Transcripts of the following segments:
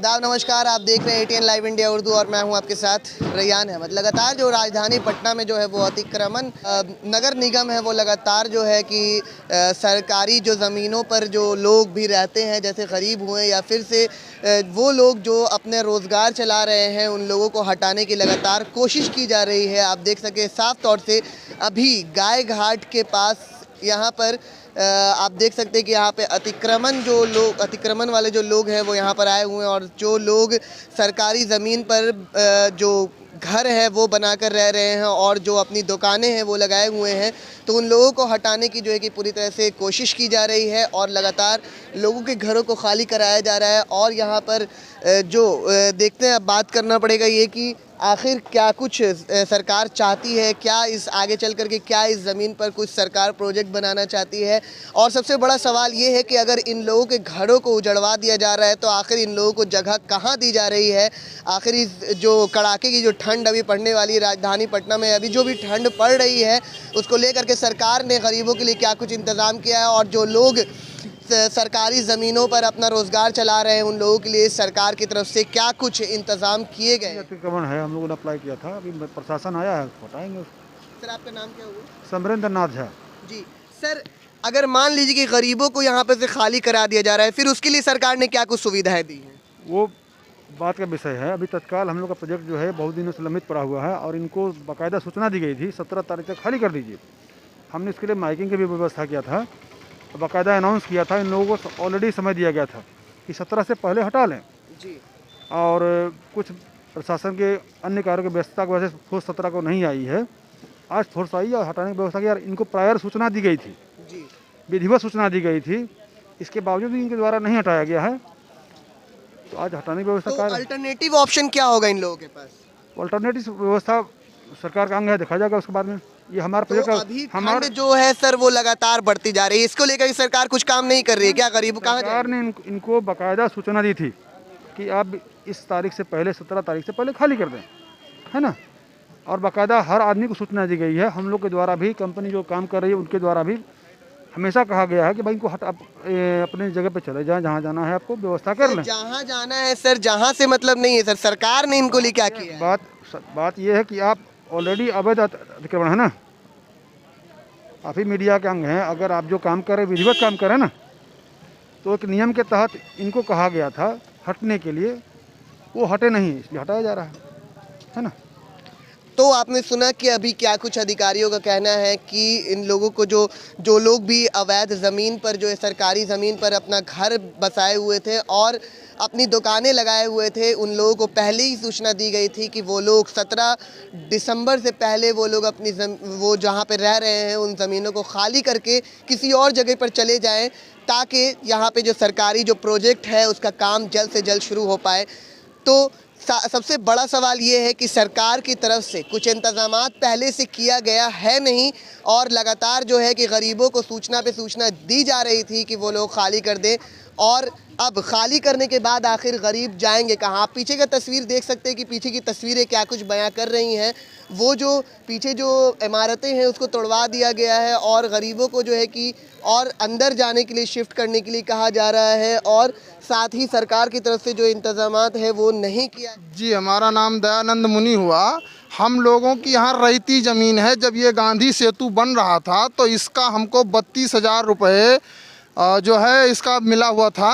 आदाब नमस्कार, आप देख रहे हैं ATN लाइव इंडिया उर्दू और मैं हूं आपके साथ रैयान अहमद। लगातार जो राजधानी पटना में जो है वो अतिक्रमण नगर निगम है वो लगातार जो है कि सरकारी जो ज़मीनों पर जो लोग भी रहते हैं, जैसे गरीब हुए या फिर से वो लोग जो अपने रोज़गार चला रहे हैं, उन लोगों को हटाने की लगातार कोशिश की जा रही है। आप देख सकें साफ तौर से अभी गाय घाट के पास यहाँ पर आप देख सकते हैं कि यहाँ पे अतिक्रमण वाले जो लोग हैं वो यहाँ पर आए हुए हैं और जो लोग सरकारी ज़मीन पर जो घर है वो बनाकर रह रहे हैं और जो अपनी दुकानें हैं वो लगाए हुए हैं, तो उन लोगों को हटाने की जो है कि पूरी तरह से कोशिश की जा रही है और लगातार लोगों के घरों को खाली कराया जा रहा है। और यहाँ पर जो देखते हैं, अब बात करना पड़ेगा ये कि आखिर क्या कुछ सरकार चाहती है, क्या इस आगे चल कर के क्या इस ज़मीन पर कुछ सरकार प्रोजेक्ट बनाना चाहती है। और सबसे बड़ा सवाल ये है कि अगर इन लोगों के घरों को उजड़वा दिया जा रहा है तो आखिर इन लोगों को जगह कहाँ दी जा रही है। आखिर इस जो कड़ाके की जो ठंड अभी पड़ने वाली है राजधानी पटना में, अभी जो भी ठंड पड़ रही है उसको लेकर के सरकार ने गरीबों के लिए क्या कुछ इंतज़ाम किया है और जो लोग सरकारी ज़मीनों पर अपना रोज़गार चला रहे हैं उन लोगों के लिए सरकार की तरफ से क्या कुछ इंतज़ाम किए गए। अतिक्रमण है, हम लोगों ने अप्लाई किया था, अभी प्रशासन आया है, बताएंगे। सर आपका नाम क्या हुआ? समरेंद्र नाथ झा जी सर, अगर मान लीजिए कि गरीबों को यहाँ पर से खाली करा दिया जा रहा है, फिर उसके लिए सरकार ने क्या कुछ सुविधाएं दी हैं? वो बात का विषय है। अभी तत्काल हम लोग का प्रोजेक्ट जो है बहुत दिनों से लंबित पड़ा हुआ है और इनको बाकायदा सूचना दी गई थी 17 तारीख तक खाली कर दीजिए। हमने इसके लिए माइकिंग की भी व्यवस्था किया था, बाकायदा अनाउंस किया था, इन लोगों को ऑलरेडी समय दिया गया था कि 17 से पहले हटा लें जी। और कुछ प्रशासन के अन्य कार्यों की व्यस्तता की वजह से फोर्स 17 को नहीं आई है। आज फोर्स आई और हटाने की व्यवस्था की, और इनको प्रायर सूचना दी गई थी जी, विधिवत सूचना दी गई थी, इसके बावजूद भी इनके द्वारा नहीं हटाया गया है, तो आज हटाने की व्यवस्था तो अल्टरनेटिव ऑप्शन क्या होगा इन लोगों के पास? अल्टरनेटिव व्यवस्था सरकार का अंग है, देखा जाएगा उसके बाद में। ये हमारा तो प्रोजेक्ट अभी ठंड जो है सर वो लगातार बढ़ती जा रही है, इसको लेकर सरकार कुछ काम नहीं कर रही है क्या? गरीब कहाँ सरकार ने इनको बाकायदा सूचना दी थी कि आप इस तारीख से पहले 17 तारीख से पहले खाली कर दें, है ना। और बाकायदा हर आदमी को सूचना दी गई है। हम लोग के द्वारा भी, कंपनी जो काम कर रही है उनके द्वारा भी हमेशा कहा गया है कि भाई इनको अपने जगह पे चले जाएं, जहाँ जाना है आपको व्यवस्था कर लें। जहाँ जाना है सर, जहाँ से मतलब नहीं है सर, सरकार ने इनको लिए क्या किया है? बात यह है कि आप ऑलरेडी अवैध अतिक्रमण है ना, आप ही मीडिया के अंग हैं। अगर आप जो काम कर रहे हैं विधिवत काम कर रहे हैं ना, तो एक नियम के तहत इनको कहा गया था हटने के लिए, वो हटे नहीं, इसलिए हटाया जा रहा है ना। तो आपने सुना कि अभी क्या कुछ अधिकारियों का कहना है कि इन लोगों को जो लोग भी अवैध ज़मीन पर, जो है सरकारी ज़मीन पर अपना घर बसाए हुए थे और अपनी दुकानें लगाए हुए थे, उन लोगों को पहले ही सूचना दी गई थी कि वो लोग 17 दिसंबर से पहले वो लोग अपनी वो जहाँ पर रह रहे हैं उन ज़मीनों को खाली करके किसी और जगह पर चले जाएं, ताकि यहाँ पे जो सरकारी जो प्रोजेक्ट है उसका काम जल्द से जल्द शुरू हो पाए। तो सबसे बड़ा सवाल ये है कि सरकार की तरफ से कुछ इंतज़ामात पहले से किया गया है नहीं और लगातार जो है कि गरीबों को सूचना पे सूचना दी जा रही थी कि वो लोग खाली कर दें, और अब खाली करने के बाद आखिर गरीब जाएंगे कहाँ? आप पीछे का तस्वीर देख सकते हैं कि पीछे की तस्वीरें क्या कुछ बयां कर रही हैं। वो जो पीछे जो इमारतें हैं उसको तोड़वा दिया गया है और गरीबों को जो है कि और अंदर जाने के लिए, शिफ्ट करने के लिए कहा जा रहा है, और साथ ही सरकार की तरफ से जो इंतजामात है वो नहीं किया। जी, हमारा नाम दयानंद मुनि हुआ। हम लोगों की यहाँ रईती ज़मीन है। जब ये गांधी सेतु बन रहा था तो इसका हमको 32,000 रुपये जो है इसका मिला हुआ था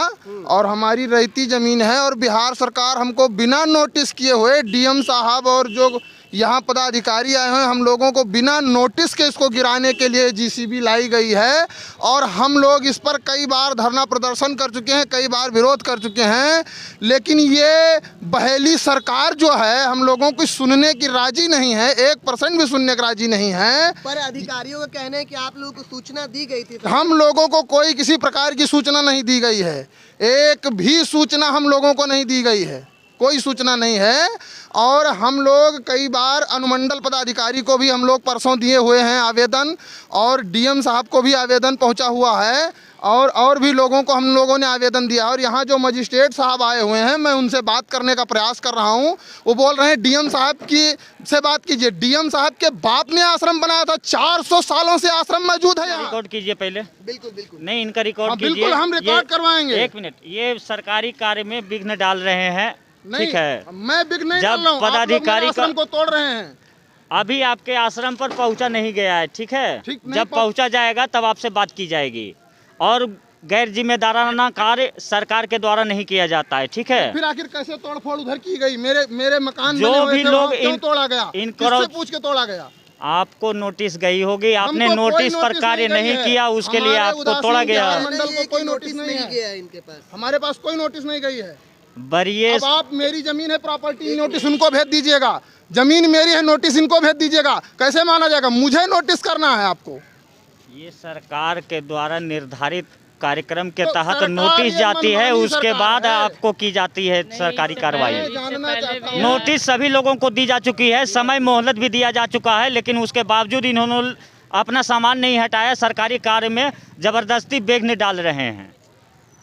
और हमारी रईती ज़मीन है। और बिहार सरकार हमको बिना नोटिस किए हुए, डीएम साहब और जो यहाँ पदाधिकारी आए हैं, हम लोगों को बिना नोटिस के इसको गिराने के लिए जीसीबी लाई गई है। और हम लोग इस पर कई बार धरना प्रदर्शन कर चुके हैं, कई बार विरोध कर चुके हैं, लेकिन ये बहेली सरकार जो है हम लोगों को सुनने की राजी नहीं है, 1% भी सुनने की राजी नहीं है। पर अधिकारियों का कहना है कि आप लोगों को सूचना दी गई थी। हम लोगों को कोई किसी प्रकार की सूचना नहीं दी गई है, एक भी सूचना हम लोगों को नहीं दी गई है। कोई सूचना नहीं है। और हम लोग कई बार अनुमंडल पदाधिकारी को भी हम लोग परसों दिए हुए हैं आवेदन, और डीएम साहब को भी आवेदन पहुंचा हुआ है, और भी लोगों को हम लोगों ने आवेदन दिया। और यहाँ जो मजिस्ट्रेट साहब आए हुए हैं, मैं उनसे बात करने का प्रयास कर रहा हूँ। वो बोल रहे हैं डीएम साहब की से बात कीजिए। डीएम साहब के बाप ने आश्रम बनाया था, 400 सालों से आश्रम मौजूद है यहाँ। रिकॉर्ड कीजिए पहले। बिल्कुल बिल्कुल नहीं, इनका रिकॉर्ड कीजिए। बिल्कुल हम रिकॉर्ड करवाएंगे। एक मिनट, ये सरकारी कार्य में विघ्न डाल रहे हैं। ठीक है, मैं विघ्न नहीं जब डाल रहा हूँ, पदाधिकारी आश्रम को तोड़ रहे हैं। अभी आपके आश्रम पर पहुंचा नहीं गया है। ठीक है, ठीक नहीं जब पहुंचा जाएगा तब आपसे बात की जाएगी। और गैर जिम्मेदाराना कार्य सरकार के द्वारा नहीं किया जाता है। ठीक है, फिर आखिर कैसे तोड़फोड़ उधर की गई? मेरे मकान जो बने हुए भी थे, लोग वहाँ क्यों तोड़ा गया? किससे पूछ के तोड़ा गया? आपको नोटिस गई होगी, आपने हमको कोई नोटिस पर नोटिस कार्य नहीं गई नहीं है। किया, उसके लिए हमारे आपको उदासीन तोड़ा गया। बिहार मंडल को कोई नोटिस नहीं है। गया इनके पास। हमारे पास कोई नोटिस नहीं गई है। बरिए अब आप मेरी जमीन है, प्रॉपर्टी नोटिस उनको भेज दीजिएगा। जमीन मेरी है, नोटिस इनको भेज दीजिएगा। कैसे माना जाएगा? मुझे नोटिस करना है आपको। ये सरकार के द्वारा निर्धारित कार्यक्रम के तो तहत सरकार नोटिस ये जाती है, मनमानी उसके सरकार बाद है। आपको की जाती है सरकारी कार्रवाई। जानना चाहता हूँ। नोटिस सभी लोगों को दी जा चुकी है, समय मोहलत भी दिया जा चुका है, लेकिन उसके बावजूद इन्होंने अपना सामान नहीं हटाया। सरकारी कार्य में जबरदस्ती विघ्न डाल रहे हैं।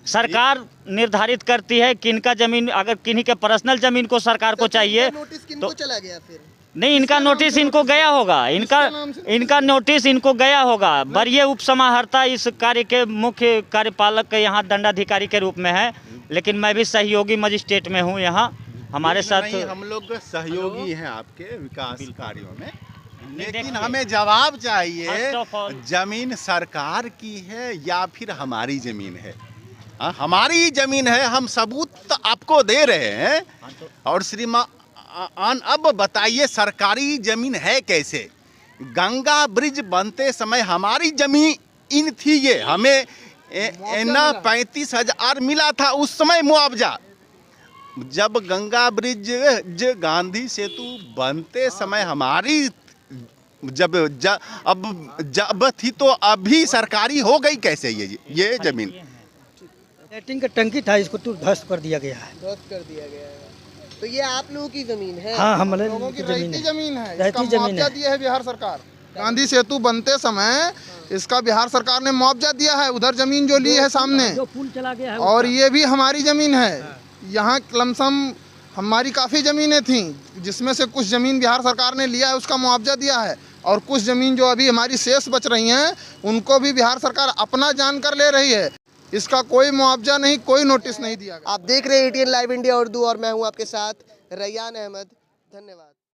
सरकार निर्धारित करती है किनका जमीन, अगर किन्हीं के पर्सनल जमीन को सरकार को चाहिए नोटिस किनको चला गया फिर? नहीं, इनका नोटिस इनको गया होगा। इनका नोटिस इनको गया होगा। वरीय उप समाहर्ता इस कार्य के मुख्य कार्यपालक के यहाँ दंडाधिकारी के रूप में है, लेकिन मैं भी सहयोगी मजिस्ट्रेट में हूँ यहाँ हमारे साथ। हम लोग सहयोगी हैं आपके विकास कार्यों में, लेकिन हमें जवाब चाहिए, जमीन सरकार की है या फिर हमारी जमीन है? हमारी जमीन है, हम सबूत आपको दे रहे हैं। और श्रीमान अब बताइए सरकारी जमीन है कैसे? गंगा ब्रिज बनते समय हमारी जमीन थी, ये हमें 35,000 मिला था उस समय मुआवजा। जब गंगा ब्रिज गांधी सेतु बनते समय हमारी जब थी, तो अभी सरकारी हो गई कैसे ये जमीन? लैट्रिन का टंकी था, इसको तो ध्वस्त कर दिया गया है। ध्वस्त कर दिया गया है। तो ये आप लोगों की जमीन है? हाँ, हमारे लोगों की जमीन रहती है। जमीन है। रहती इसका जमीन मुआवजा है। दिया है बिहार सरकार। गांधी सेतु बनते समय इसका बिहार सरकार ने मुआवजा दिया है। उधर जमीन जो ली है सामने, जो पुल चला गया है, और ये भी हमारी जमीन है। यहाँ लमसम हमारी काफ़ी ज़मीनें थी, जिसमें से कुछ ज़मीन बिहार सरकार ने लिया है, उसका मुआवजा दिया है। और कुछ ज़मीन जो अभी हमारी शेष बच रही हैं, उनको भी बिहार सरकार अपना जानकर ले रही है। इसका कोई मुआवजा नहीं, कोई नोटिस नहीं दिया गया। आप देख रहे हैं ATN लाइव इंडिया उर्दू और मैं हूं आपके साथ रैयान अहमद। धन्यवाद।